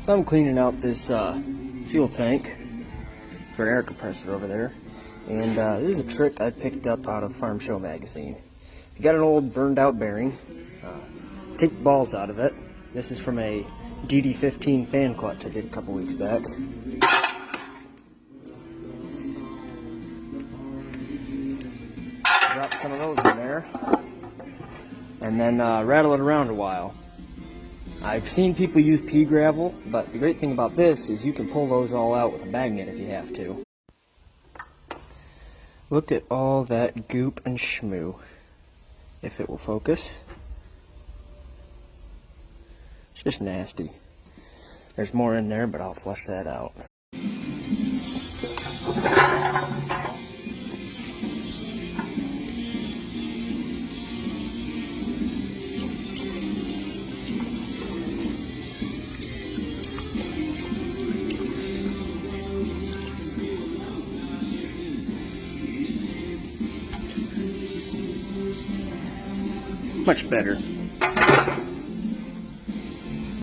So I'm cleaning out this fuel tank for an air compressor over there, and this is a trick I picked up out of Farm Show magazine. If you got an old burned out bearing, take the balls out of it. This is from a DD15 fan clutch I did a couple weeks back. Drop some of those in there, and then rattle it around a while. I've seen people use pea gravel, but the great thing about this is you can pull those all out with a magnet if you have to. Look at all that goop and schmoo, if it will focus. It's just nasty. There's more in there, but I'll flush that out. Much better.